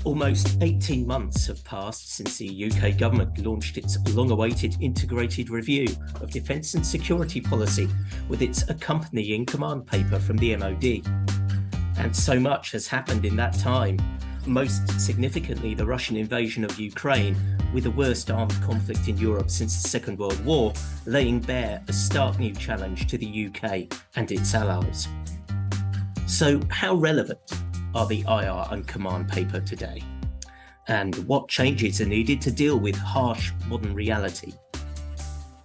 Almost 18 months have passed since the UK government launched its long-awaited integrated review of defence and security policy with its accompanying command paper from the MOD. And so much has happened in that time, most significantly the Russian invasion of Ukraine, with the worst armed conflict in Europe since the Second World War, laying bare a stark new challenge to the UK and its allies. So how relevant are the IR and command paper today? And what changes are needed to deal with harsh modern reality?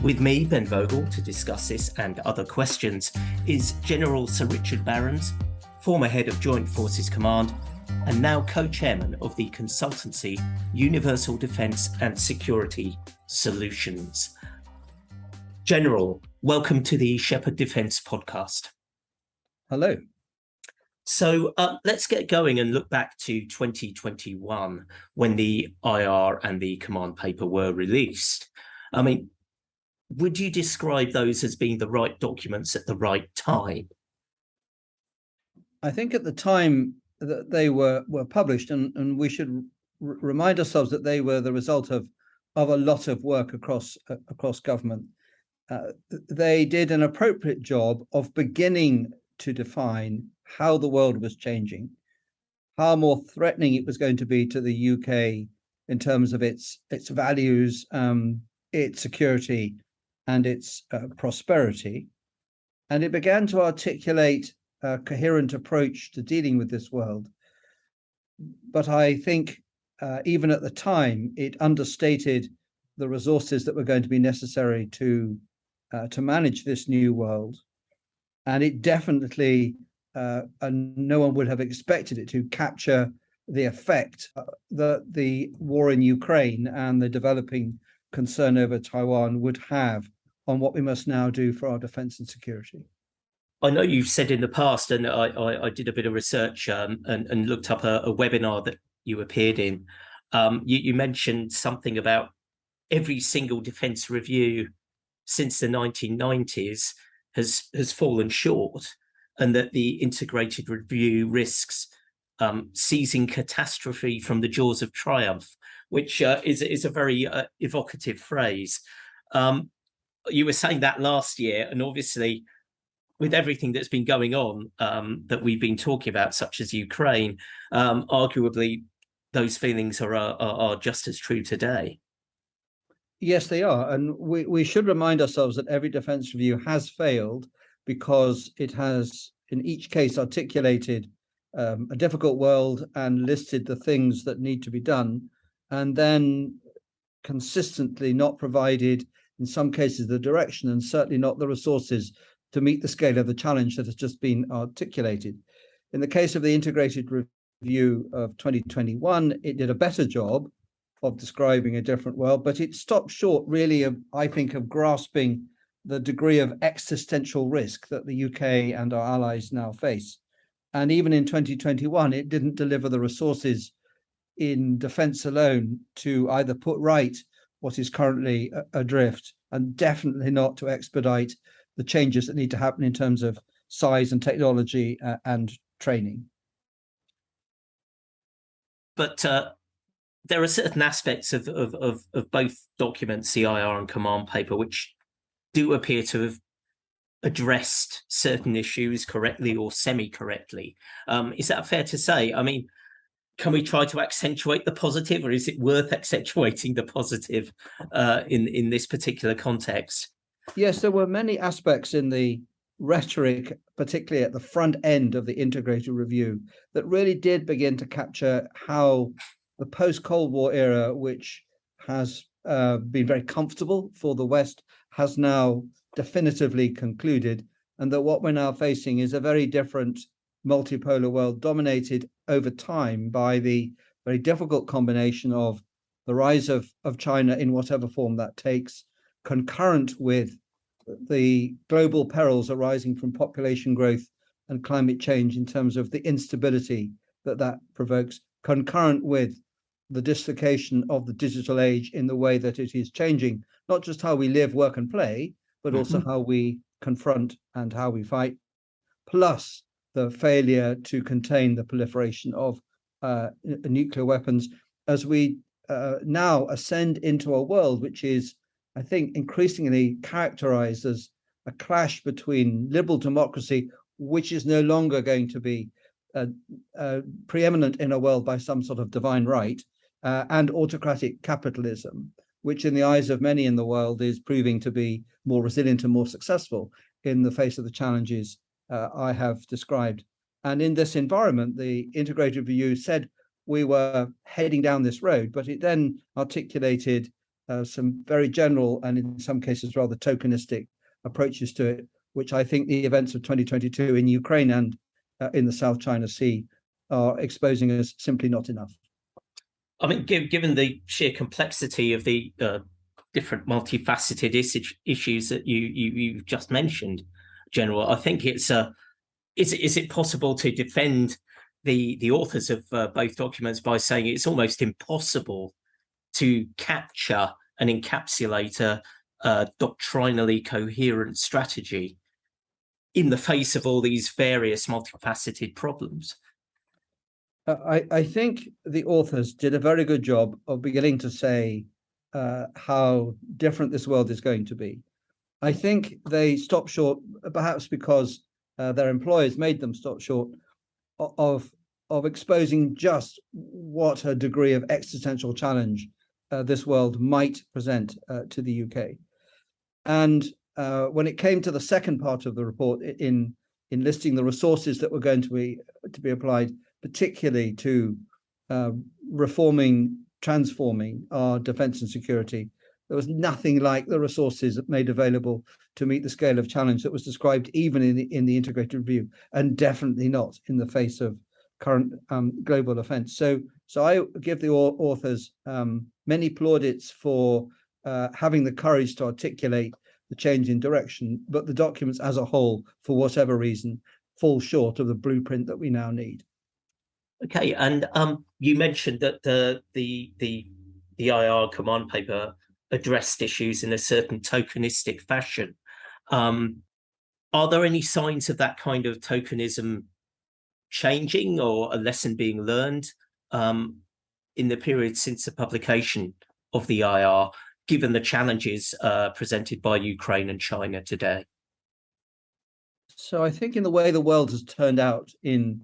With me, Ben Vogel, to discuss this and other questions is General Sir Richard Barrons, former head of Joint Forces Command and now co-chairman of the consultancy Universal Defence and Security Solutions. General, welcome to the Shepherd Defence podcast. Hello. So let's get going and look back to 2021 when the IR and the command paper were released. I mean, would you describe those as being the right documents at the right time? I think at the time that they were published, and we should remind ourselves that they were the result of a lot of work across government. They did an appropriate job of beginning to define how the world was changing, how more threatening it was going to be to the UK in terms of its values, its security, and its prosperity. And it began to articulate a coherent approach to dealing with this world. But I think even at the time, it understated the resources that were going to be necessary to manage this new world. And it definitely, and no one would have expected it to capture the effect that the war in Ukraine and the developing concern over Taiwan would have on what we must now do for our defense and security. I know you've said in the past, and I did a bit of research and looked up a webinar that you appeared in. You mentioned something about every single defence review since the 1990s has fallen short, and that the integrated review risks seizing catastrophe from the jaws of triumph, which is a very evocative phrase. You were saying that last year, and obviously with everything that's been going on that we've been talking about, such as Ukraine, arguably those feelings are just as true today. Yes, they are. And we should remind ourselves that every defence review has failed because it has, in each case, articulated a difficult world and listed the things that need to be done, and then consistently not provided, in some cases, the direction and certainly not the resources to meet the scale of the challenge that has just been articulated. In the case of the integrated review of 2021, it did a better job of describing a different world, but it stopped short, really, of, I think, of grasping the degree of existential risk that the UK and our allies now face. And even in 2021, it didn't deliver the resources in defence alone to either put right what is currently adrift, and definitely not to expedite the changes that need to happen in terms of size and technology and training. But there are certain aspects of both documents, CIR and command paper, which do appear to have addressed certain issues correctly or semi-correctly. Is that fair to say? I mean, can we try to accentuate the positive, or is it worth accentuating the positive in this particular context? Yes, there were many aspects in the rhetoric, particularly at the front end of the integrated review, that really did begin to capture how the post-Cold War era, which has been very comfortable for the West, has now definitively concluded, and that what we're now facing is a very different multipolar world dominated over time by the very difficult combination of the rise of China in whatever form that takes, concurrent with the global perils arising from population growth and climate change in terms of the instability that provokes, concurrent with the dislocation of the digital age in the way that it is changing, not just how we live, work, and play, but also how we confront and how we fight, plus the failure to contain the proliferation of nuclear weapons as we now ascend into a world which is, I think, increasingly characterized as a clash between liberal democracy, which is no longer going to be preeminent in a world by some sort of divine right, and autocratic capitalism, which in the eyes of many in the world is proving to be more resilient and more successful in the face of the challenges I have described. And in this environment, the integrated review said we were heading down this road, but it then articulated some very general and in some cases rather tokenistic approaches to it, which I think the events of 2022 in Ukraine and in the South China Sea are exposing as simply not enough. I mean, given the sheer complexity of the different multifaceted issues that you've just mentioned, General, I think it's is it possible to defend the authors of both documents by saying it's almost impossible to capture and encapsulate a doctrinally coherent strategy in the face of all these various multifaceted problems? I think the authors did a very good job of beginning to say how different this world is going to be. I think they stopped short, perhaps because their employers made them stop short of exposing just what a degree of existential challenge this world might present to the UK. And when it came to the second part of the report, in listing the resources that were going to be applied, particularly to transforming our defence and security, there was nothing like the resources made available to meet the scale of challenge that was described even in the integrated review, and definitely not in the face of current global offence. So I give the authors many plaudits for having the courage to articulate the change in direction, but the documents as a whole, for whatever reason, fall short of the blueprint that we now need. Okay, and you mentioned that the IR command paper addressed issues in a certain tokenistic fashion. Are there any signs of that kind of tokenism changing or a lesson being learned in the period since the publication of the IR, given the challenges presented by Ukraine and China today? So I think in the way the world has turned out in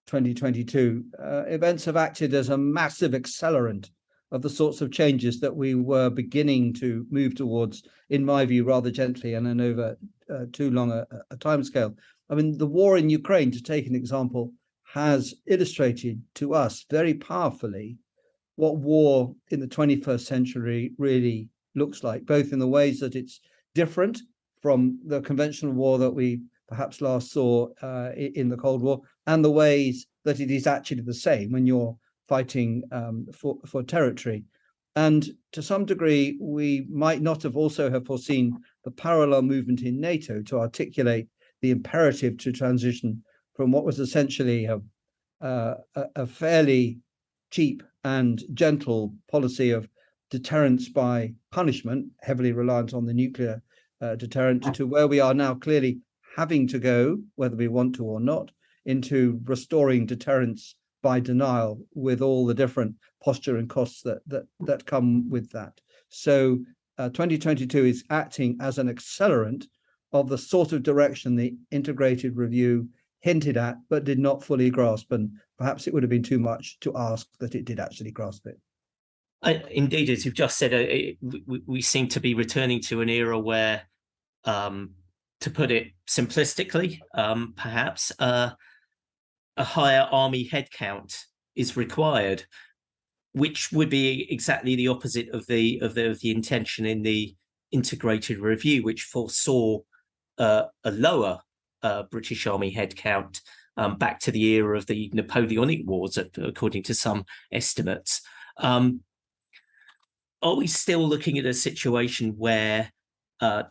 2022, events have acted as a massive accelerant of the sorts of changes that we were beginning to move towards, in my view, rather gently and over too long a timescale. I mean, the war in Ukraine, to take an example, has illustrated to us very powerfully what war in the 21st century really looks like, both in the ways that it's different from the conventional war that we perhaps last saw in the Cold War, and the ways that it is actually the same when you're fighting for territory. And to some degree, we might not have also have foreseen the parallel movement in NATO to articulate the imperative to transition from what was essentially a fairly cheap and gentle policy of deterrence by punishment, heavily reliant on the nuclear deterrent, to where we are now clearly having to go, whether we want to or not, into restoring deterrence by denial, with all the different posture and costs that come with that. So 2022 is acting as an accelerant of the sort of direction the integrated review hinted at, but did not fully grasp. And perhaps it would have been too much to ask that it did actually grasp it. Indeed, as you've just said, we seem to be returning to an era where, to put it simplistically, perhaps a higher army headcount is required, which would be exactly the opposite of the intention in the integrated review, which foresaw a lower British Army headcount back to the era of the Napoleonic Wars, according to some estimates. Are we still looking at a situation where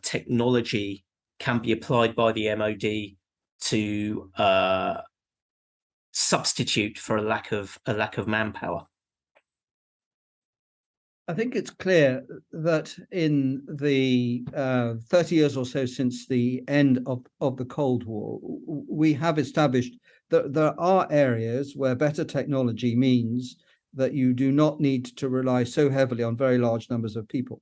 technology can be applied by the MOD to substitute for a lack of manpower? I think it's clear that in the 30 years or so since the end of the Cold War, we have established that there are areas where better technology means that you do not need to rely so heavily on very large numbers of people.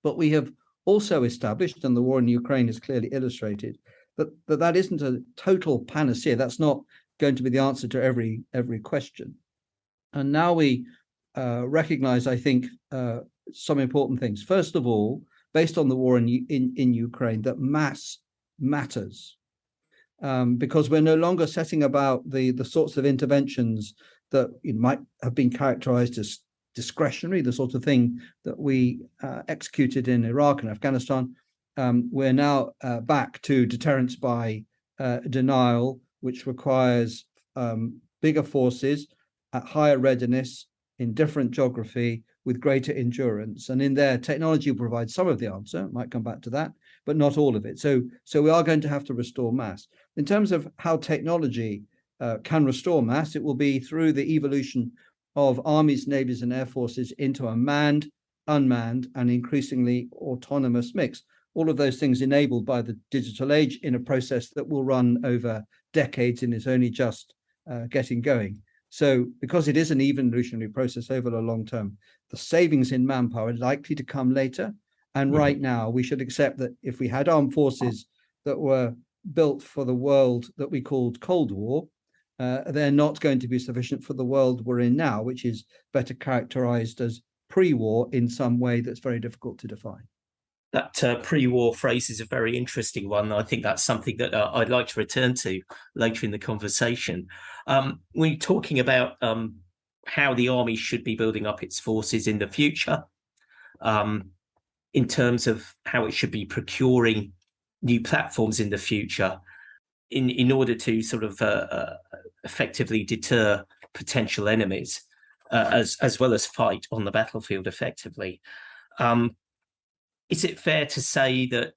But we have also established, and the war in Ukraine has clearly illustrated, that isn't a total panacea. That's not going to be the answer to every question. And now we recognize, I think, some important things. First of all, based on the war in Ukraine, that mass matters, because we're no longer setting about the sorts of interventions that it might have been characterized as discretionary, the sort of thing that we executed in Iraq and Afghanistan. We're now back to deterrence by denial, which requires bigger forces at higher readiness in different geography with greater endurance. And in there, technology will provide some of the answer, might come back to that, but not all of it. So we are going to have to restore mass. In terms of how technology can restore mass, it will be through the evolution of armies, navies, and air forces into a manned, unmanned, and increasingly autonomous mix. All of those things enabled by the digital age in a process that will run over decades and is only just getting going. So because it is an evolutionary process over the long term, the savings in manpower are likely to come later. And right now, we should accept that if we had armed forces that were built for the world that we called Cold War, they're not going to be sufficient for the world we're in now, which is better characterized as pre-war in some way that's very difficult to define. That pre-war phrase is a very interesting one. I think that's something that I'd like to return to later in the conversation. We're talking about how the army should be building up its forces in the future, in terms of how it should be procuring new platforms in the future in order to sort of effectively deter potential enemies, as well as fight on the battlefield effectively. Is it fair to say that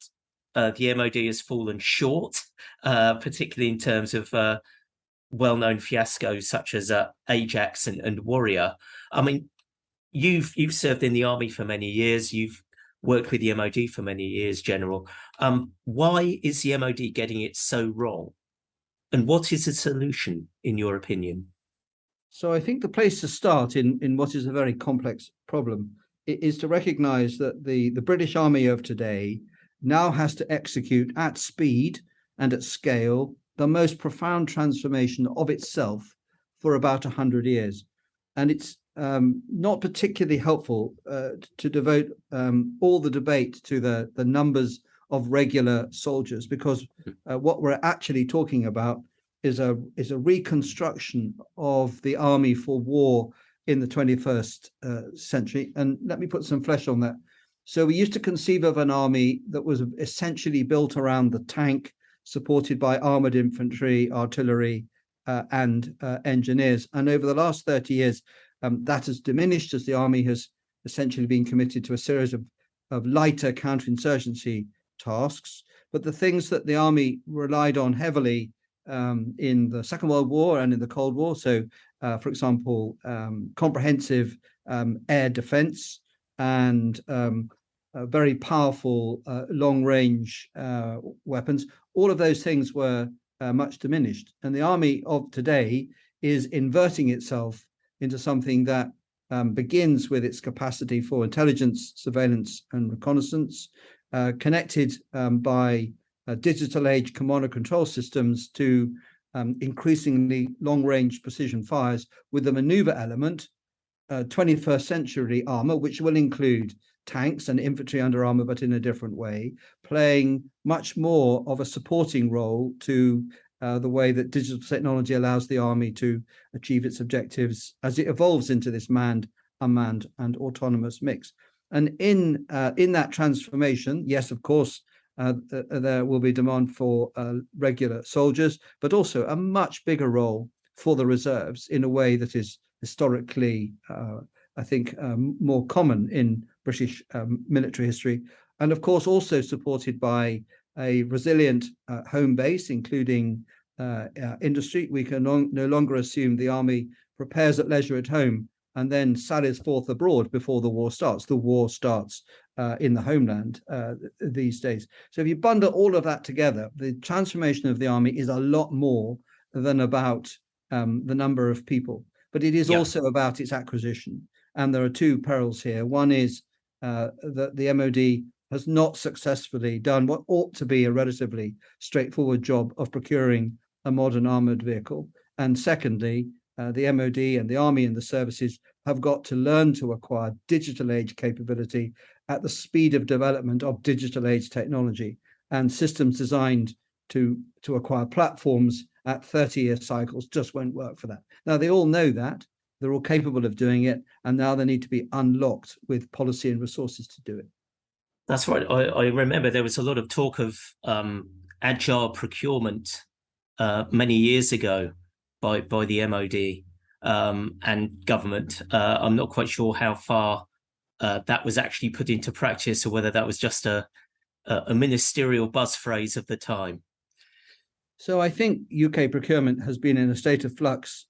the MOD has fallen short, particularly in terms of well-known fiascos such as Ajax and Warrior? I mean, you've served in the army for many years. You've worked with the MOD for many years, General. Why is the MOD getting it so wrong? And what is the solution, in your opinion? So I think the place to start in what is a very complex problem is to recognize that the British Army of today now has to execute at speed and at scale the most profound transformation of itself for about 100 years. And it's not particularly helpful to devote all the debate to the numbers of regular soldiers, because what we're actually talking about is a reconstruction of the army for war in the 21st century. And let me put some flesh on that. So we used to conceive of an army that was essentially built around the tank, supported by armored infantry, artillery, and engineers. And over the last 30 years, that has diminished as the army has essentially been committed to a series of lighter counterinsurgency tasks. But the things that the army relied on heavily in the Second World War and in the Cold War, so for example, comprehensive air defense and very powerful long-range weapons, all of those things were much diminished. And the army of today is inverting itself into something that begins with its capacity for intelligence, surveillance, and reconnaissance, connected by digital age command and control systems to increasingly long-range precision fires with the maneuver element, 21st century armor, which will include tanks and infantry under armor, but in a different way, playing much more of a supporting role to the way that digital technology allows the army to achieve its objectives as it evolves into this manned, unmanned, and autonomous mix. And in that transformation, yes, of course, there will be demand for regular soldiers, but also a much bigger role for the reserves in a way that is historically, I think, more common in British military history. And of course, also supported by a resilient home base, including industry. We can no longer assume the army prepares at leisure at home and then sallies forth abroad before the war starts. The war starts in the homeland these days. So if you bundle all of that together, the transformation of the army is a lot more than about the number of people, but it is also about its acquisition. And there are two perils here. One is that the MOD has not successfully done what ought to be a relatively straightforward job of procuring a modern armored vehicle. And secondly, the MOD and the Army and the services have got to learn to acquire digital age capability at the speed of development of digital age technology, and systems designed to acquire platforms at 30-year cycles just won't work for that. Now, they all know that. They're all capable of doing it, and now they need to be unlocked with policy and resources to do it. That's right. I remember there was a lot of talk of agile procurement many years ago by the MOD and government. I'm not quite sure how far that was actually put into practice, or whether that was just a ministerial buzz phrase of the time. So I think UK procurement has been in a state of flux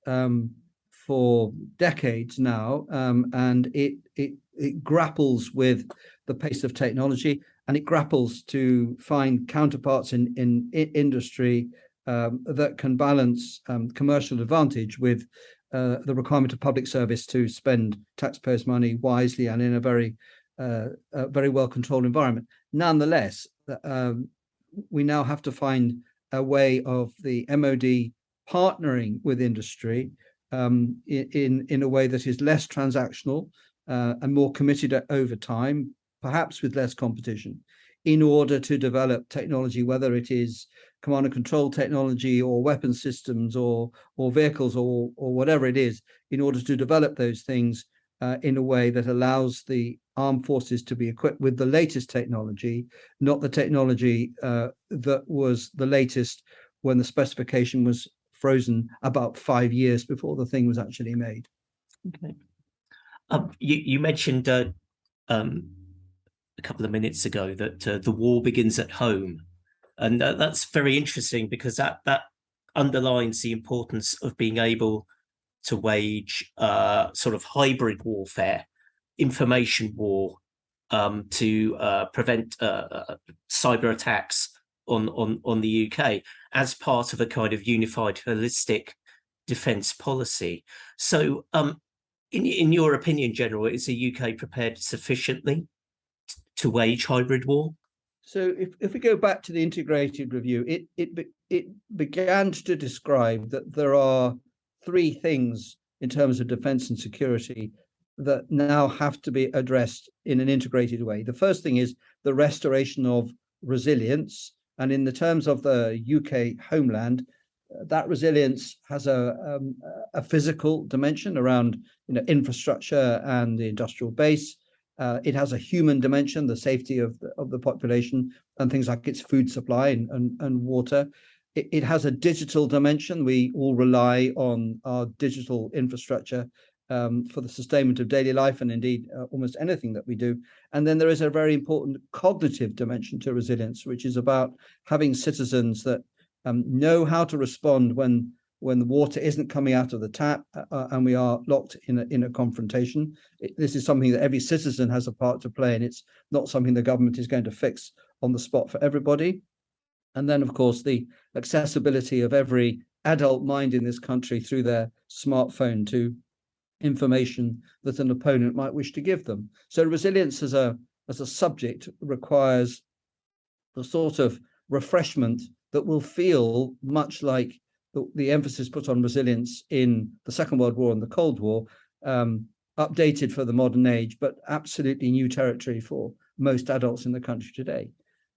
for decades now, and it grapples with the pace of technology, and it grapples to find counterparts in industry that can balance commercial advantage with the requirement of public service to spend taxpayers' money wisely and in a very well controlled environment. Nonetheless, we now have to find a way of the MOD partnering with industry in a way that is less transactional and more committed over time, perhaps with less competition, in order to develop technology, whether it is command and control technology or weapon systems or vehicles or whatever it is, in order to develop those things in a way that allows the armed forces to be equipped with the latest technology, not the technology that was the latest when the specification was frozen about 5 years before the thing was actually made. Okay. You mentioned a couple of minutes ago that the war begins at home, and that's very interesting, because that underlines the importance of being able to wage sort of hybrid warfare, information war, to prevent cyber attacks on the UK as part of a kind of unified, holistic defence policy. So, in your opinion, General, is the UK prepared sufficiently to wage hybrid war? So if we go back to the integrated review, it began to describe that there are three things in terms of defence and security that now have to be addressed in an integrated way. The first thing is the restoration of resilience, and in the terms of the UK homeland, that resilience has a physical dimension around infrastructure and the industrial base. It has a human dimension, the safety of the population and things like its food supply and water. It has a digital dimension. We all rely on our digital infrastructure for the sustainment of daily life, and indeed almost anything that we do. And then there is a very important cognitive dimension to resilience, which is about having citizens that know how to respond when the water isn't coming out of the tap and we are locked in a confrontation. This is something that every citizen has a part to play, and it's not something the government is going to fix on the spot for everybody. And then, of course, the accessibility of every adult mind in this country through their smartphone to information that an opponent might wish to give them. So resilience as a subject requires the sort of refreshment that will feel much like the emphasis put on resilience in the Second World War and the Cold War, updated for the modern age, but absolutely new territory for most adults in the country today.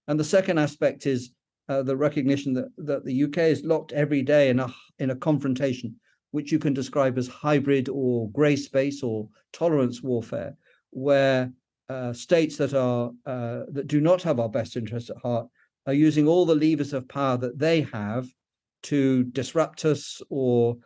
And the second aspect is the recognition that the UK is locked every day in a confrontation, which you can describe as hybrid or grey space or tolerance warfare, where states that do not have our best interests at heart are using all the levers of power that they have to disrupt us or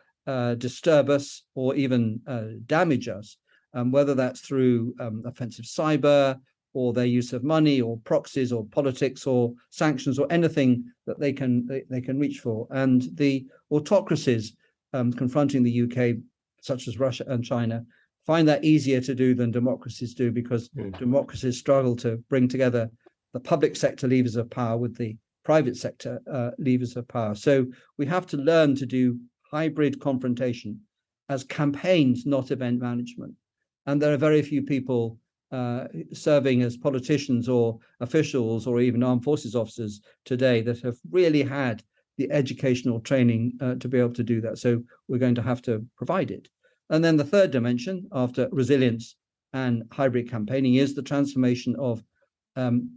disturb us or even damage us, whether that's through offensive cyber or their use of money or proxies or politics or sanctions or anything that they can reach for. And the autocracies confronting the UK, such as Russia and China, find that easier to do than democracies do, because democracies struggle to bring together the public sector levers of power with the private sector levers of power. So we have to learn to do hybrid confrontation as campaigns, not event management. And there are very few people serving as politicians or officials or even armed forces officers today that have really had the educational training to be able to do that. So we're going to have to provide it. And then the third dimension after resilience and hybrid campaigning is the transformation of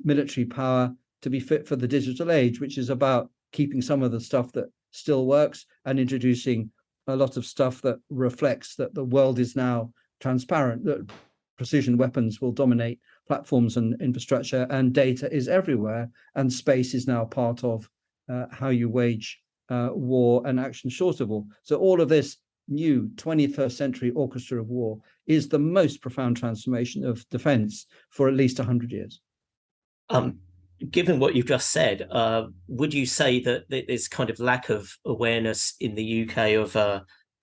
military power to be fit for the digital age, which is about keeping some of the stuff that still works and introducing a lot of stuff that reflects that the world is now transparent, that precision weapons will dominate platforms and infrastructure, and data is everywhere, and space is now part of how you wage war and action short of war. So all of this new 21st century orchestra of war is the most profound transformation of defense for at least 100 years. Given what you've just said, would you say that there's kind of lack of awareness in the UK of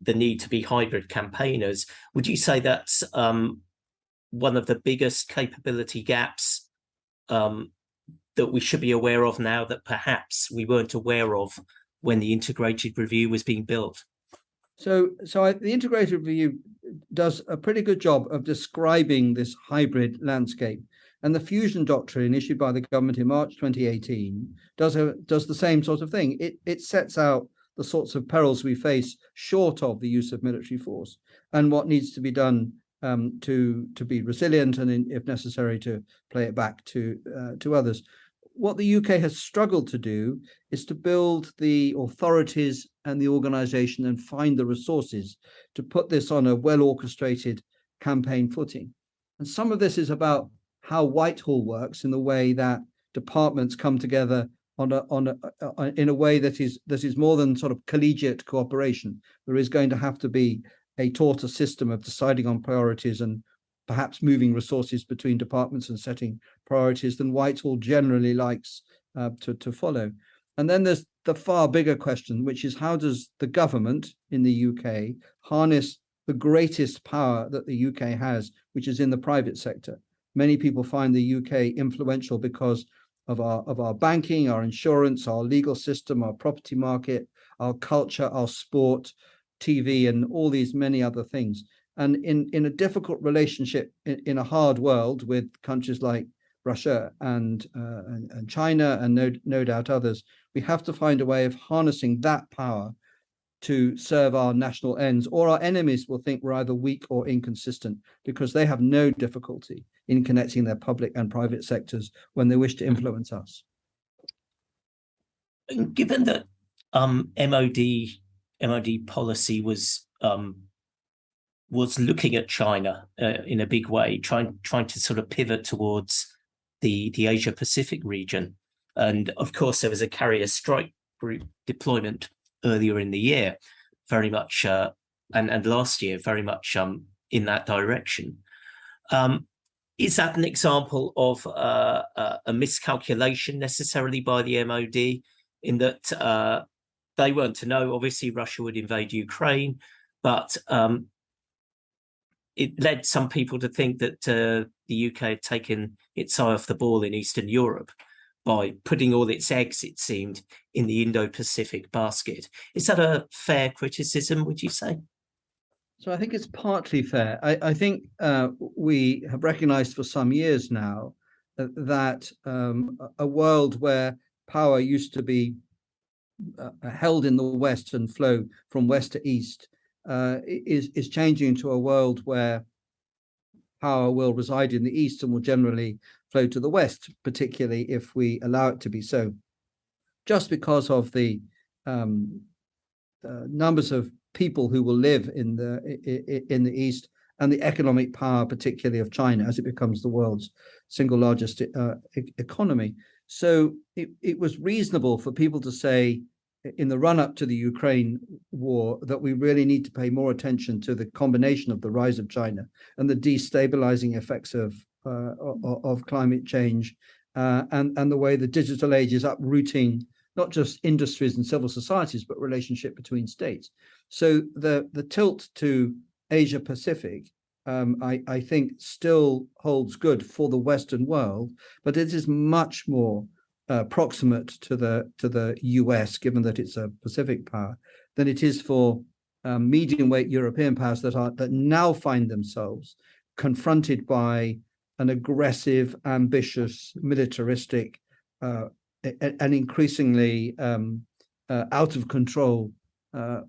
the need to be hybrid campaigners? Would you say that's one of the biggest capability gaps that we should be aware of now that perhaps we weren't aware of when the integrated review was being built? So the integrated review does a pretty good job of describing this hybrid landscape. And the fusion doctrine issued by the government in March 2018 does the same sort of thing. It sets out the sorts of perils we face short of the use of military force and what needs to be done to be resilient and, if necessary, to play it back to others. What the UK has struggled to do is to build the authorities and the organization and find the resources to put this on a well-orchestrated campaign footing. And some of this is about how Whitehall works in the way that departments come together in a way that is more than sort of collegiate cooperation. There is going to have to be a taught system of deciding on priorities and perhaps moving resources between departments and setting priorities than Whitehall generally likes to follow. And then there's the far bigger question, which is how does the government in the UK harness the greatest power that the UK has, which is in the private sector? Many people find the UK influential because of our banking, our insurance, our legal system, our property market, our culture, our sport, TV, and all these many other things. And in a difficult relationship in a hard world with countries like Russia and China and no doubt others, we have to find a way of harnessing that power to serve our national ends, or our enemies will think we're either weak or inconsistent because they have no difficulty in connecting their public and private sectors when they wish to influence us. Given that MOD policy was looking at China in a big way, trying to sort of pivot towards the Asia Pacific region, and of course there was a carrier strike group deployment earlier in the year, very much, and last year, very much in that direction. Is that an example of a miscalculation necessarily by the MOD, in that they weren't to know, obviously, Russia would invade Ukraine, but it led some people to think that the UK had taken its eye off the ball in Eastern Europe by putting all its eggs, it seemed, in the Indo-Pacific basket. Is that a fair criticism, would you say? So I think it's partly fair. I think we have recognized for some years now that a world where power used to be held in the West and flow from West to East is changing to a world where power will reside in the East and will generally flow to the West, particularly if we allow it to be so, just because of the numbers of people who will live in the East and the economic power, particularly of China, as it becomes the world's single largest economy. So it was reasonable for people to say in the run-up to the Ukraine war that we really need to pay more attention to the combination of the rise of China and the destabilizing effects of climate change and the way the digital age is uprooting not just industries and civil societies, but relationship between states. So the tilt to Asia Pacific I think still holds good for the Western world, but it is much more proximate to the US, given that it's a Pacific power, than it is for medium weight European powers that now find themselves confronted by an aggressive, ambitious, militaristic, and increasingly out of control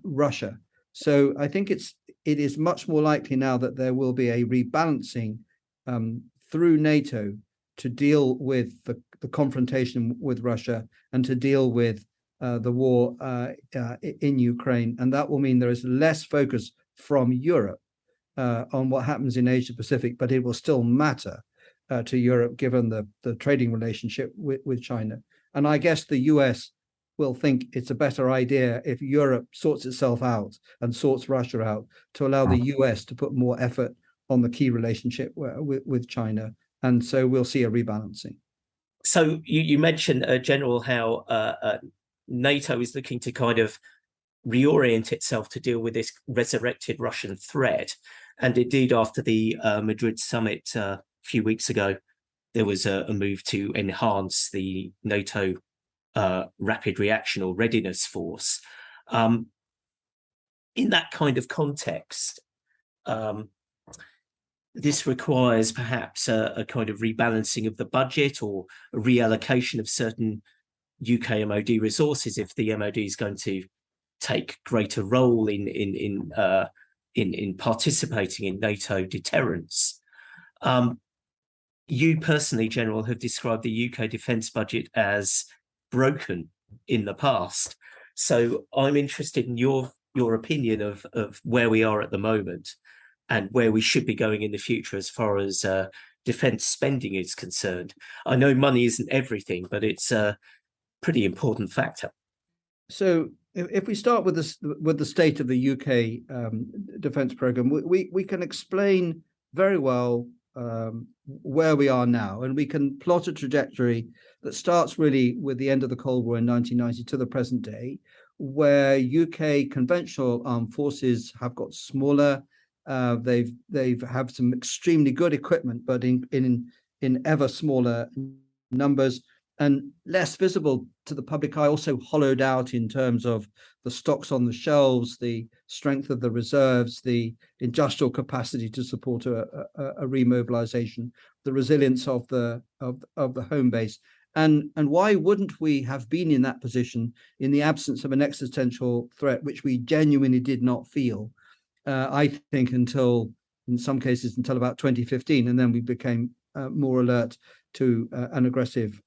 Russia. So I think it is much more likely now that there will be a rebalancing through NATO to deal with the confrontation with Russia and to deal with the war in Ukraine. And that will mean there is less focus from Europe on what happens in Asia Pacific, but it will still matter to Europe given the trading relationship with China. And I guess the US will think it's a better idea if Europe sorts itself out and sorts Russia out to allow the US to put more effort on the key relationship with China. And so we'll see a rebalancing. So you mentioned, General, how NATO is looking to kind of reorient itself to deal with this resurrected Russian threat. And indeed, after the Madrid summit a few weeks ago, there was a move to enhance the NATO rapid reaction or readiness force. In that kind of context, this requires perhaps a kind of rebalancing of the budget or a reallocation of certain UK MOD resources if the MOD is going to take greater role in participating in NATO deterrence. You personally, General, have described the UK defence budget as broken in the past. So I'm interested in your opinion of where we are at the moment and where we should be going in the future as far as defence spending is concerned. I know money isn't everything, but it's a pretty important factor. So if we start with the state of the UK defence programme, we can explain very well where we are now, and we can plot a trajectory that starts really with the end of the Cold War in 1990 to the present day, where UK conventional armed forces have got smaller. They've have some extremely good equipment, but in ever smaller numbers and less visible to the public eye, also hollowed out in terms of the stocks on the shelves, the strength of the reserves, the industrial capacity to support a remobilization, the resilience of the home base. And why wouldn't we have been in that position in the absence of an existential threat, which we genuinely did not feel, I think, until, in some cases, until about 2015, and then we became more alert to an aggressive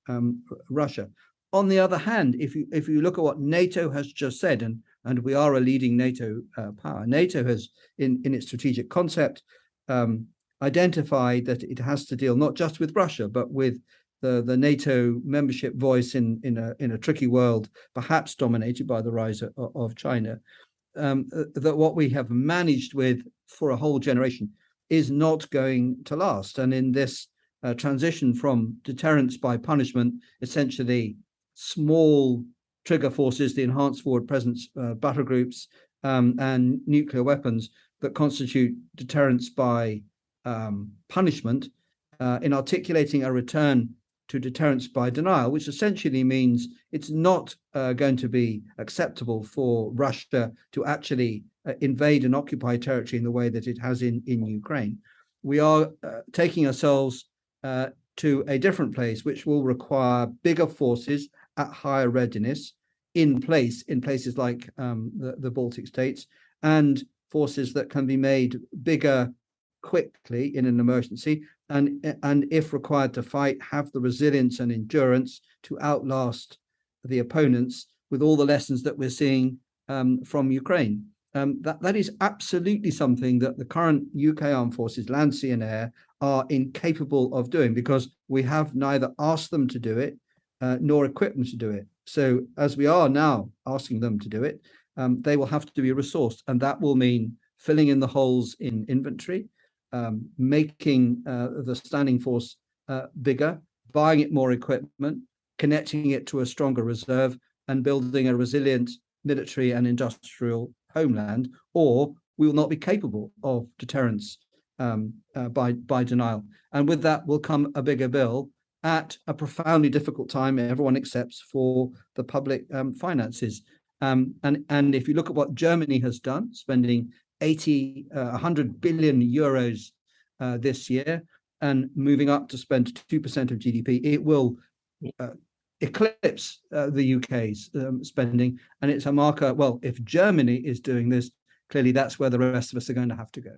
Russia. On the other hand, if you look at what NATO has just said, and we are a leading NATO power, NATO has, in its strategic concept, identified that it has to deal not just with Russia, but with the NATO membership voice in a tricky world, perhaps dominated by the rise of China. That what we have managed with for a whole generation is not going to last. And in this transition from deterrence by punishment, essentially small trigger forces, the enhanced forward presence battle groups, and nuclear weapons that constitute deterrence by punishment, in articulating a return to deterrence by denial, which essentially means it's not going to be acceptable for Russia to actually invade and occupy territory in the way that it has in Ukraine. We are taking ourselves to a different place, which will require bigger forces at higher readiness in places like the Baltic states, and forces that can be made bigger quickly in an emergency, and if required to fight, have the resilience and endurance to outlast the opponents, with all the lessons that we're seeing from Ukraine. That is absolutely something that the current UK armed forces, land, sea and air, are incapable of doing, because we have neither asked them to do it nor equipped them to do it. So as we are now asking them to do it, they will have to be resourced, and that will mean filling in the holes in inventory, making the standing force bigger, buying it more equipment, connecting it to a stronger reserve, and building a resilient military and industrial homeland, or we will not be capable of deterrence by denial. And with that will come a bigger bill at a profoundly difficult time, everyone accepts, for the public finances. And if you look at what Germany has done, spending 100 billion euros this year and moving up to spend 2% of GDP, it will eclipse the UK's spending. And it's a marker, well, if Germany is doing this, clearly that's where the rest of us are going to have to go.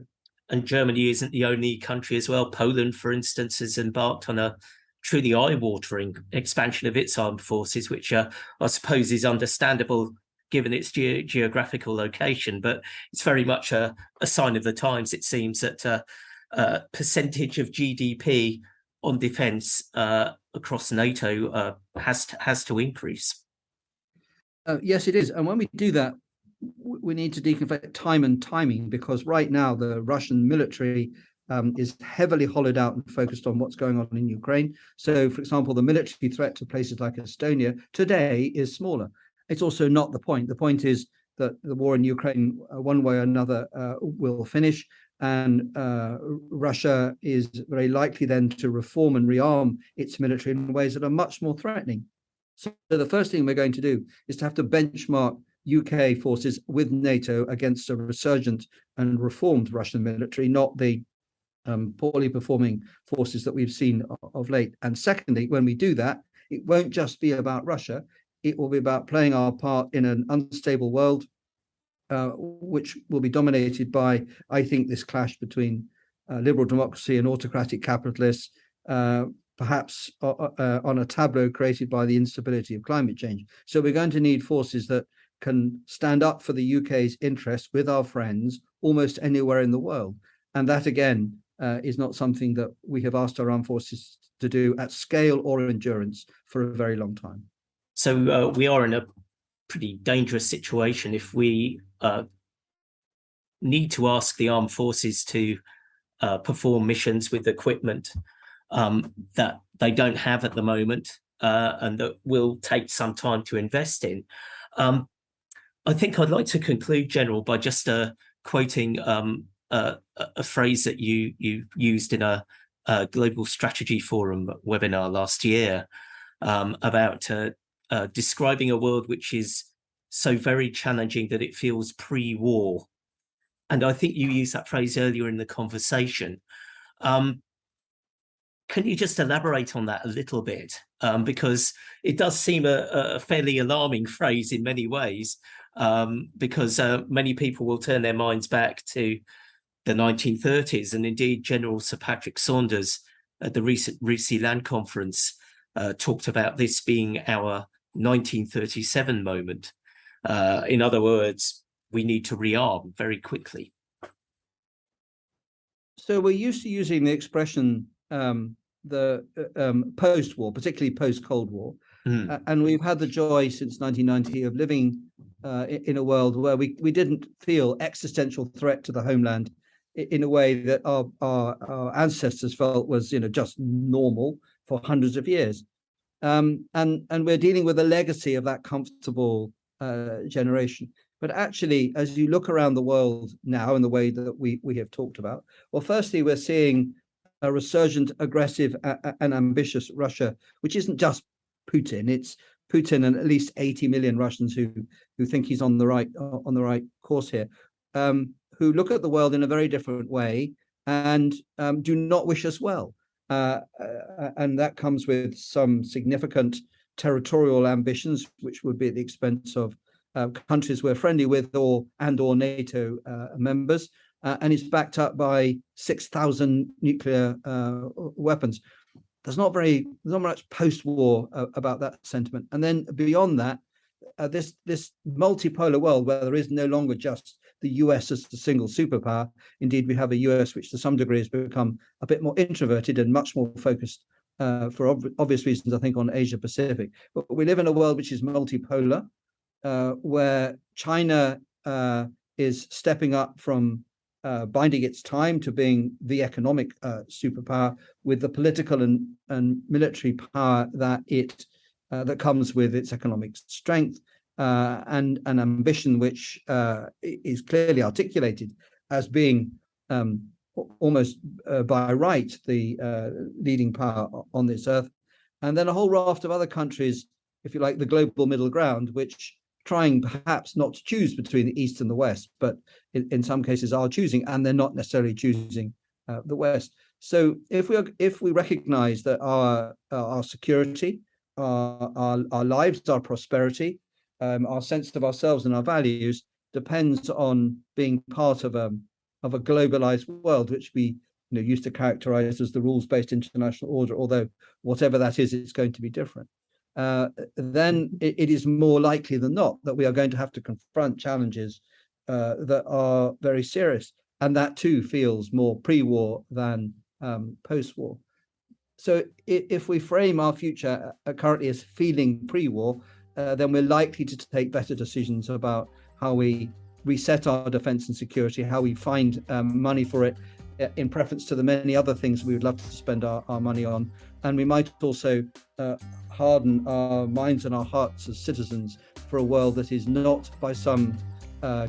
And Germany isn't the only country as well. Poland, for instance, has embarked on a truly eye-watering expansion of its armed forces, which I suppose is understandable given its geographical location, but it's very much a sign of the times. It seems that percentage of GDP on defence across NATO has to increase. Yes, it is. And when we do that, we need to deconflict time and timing, because right now the Russian military is heavily hollowed out and focused on what's going on in Ukraine. So, for example, the military threat to places like Estonia today is smaller. It's also not the point. The point is that the war in Ukraine, one way or another, will finish. And Russia is very likely then to reform and rearm its military in ways that are much more threatening. So the first thing we're going to do is to have to benchmark UK forces with NATO against a resurgent and reformed Russian military, not the poorly performing forces that we've seen of late. And secondly, when we do that, it won't just be about Russia. It will be about playing our part in an unstable world, which will be dominated by, I think, this clash between liberal democracy and autocratic capitalists, perhaps on a tableau created by the instability of climate change. So we're going to need forces that can stand up for the UK's interests with our friends almost anywhere in the world. And that, again, is not something that we have asked our armed forces to do at scale or endurance for a very long time. So we are in a pretty dangerous situation if we need to ask the armed forces to perform missions with equipment that they don't have at the moment and that will take some time to invest in. I think I'd like to conclude, General, by just quoting a phrase that you used in a Global Strategy Forum webinar last year about describing a world which is so very challenging that it feels pre-war. And I think you used that phrase earlier in the conversation. Can you just elaborate on that a little bit? Because it does seem a fairly alarming phrase in many ways, because many people will turn their minds back to the 1930s. And indeed, General Sir Patrick Saunders at the recent Russie Land Conference talked about this being our 1937 moment. In other words, we need to rearm very quickly. So we're used to using the expression post-war, particularly post-Cold War. And we've had the joy since 1990 of living in a world where we didn't feel existential threat to the homeland in a way that our ancestors felt was, just normal for hundreds of years. And we're dealing with a legacy of that comfortable generation. But actually, as you look around the world now in the way that we have talked about, well, firstly, we're seeing a resurgent, aggressive and ambitious Russia, which isn't just Putin. It's Putin and at least 80 million Russians who think he's on the right course here, who look at the world in a very different way and do not wish us well. And that comes with some significant territorial ambitions, which would be at the expense of countries we're friendly with or NATO members, and it's backed up by 6,000 nuclear weapons. There's not much post-war about that sentiment. And then beyond that, this multipolar world where there is no longer just the US as the single superpower. Indeed, we have a US which to some degree has become a bit more introverted and much more focused for obvious reasons, I think, on Asia Pacific. But we live in a world which is multipolar, where China is stepping up from biding its time to being the economic superpower with the political and military power that comes with its economic strength and an ambition which is clearly articulated as being almost by right the leading power on this earth, and then a whole raft of other countries, if you like, the global middle ground, which trying perhaps not to choose between the East and the West, but in some cases are choosing, and they're not necessarily choosing the West. So if we recognize that our security, our lives, our prosperity, our sense of ourselves and our values depends on being part of a globalized world, which we used to characterize as the rules-based international order, although whatever that is, it's going to be different. Then it is more likely than not that we are going to have to confront challenges that are very serious, and that too feels more pre-war than post-war. So if we frame our future currently as feeling pre-war, then we're likely to take better decisions about how we reset our defense and security, how we find money for it in preference to the many other things we would love to spend our money on. And we might also harden our minds and our hearts as citizens for a world that is not by some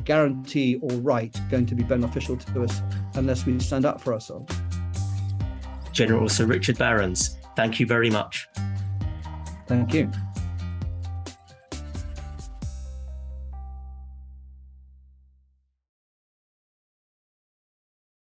guarantee or right going to be beneficial to us unless we stand up for ourselves. General Sir Richard Barrons, thank you very much. Thank you.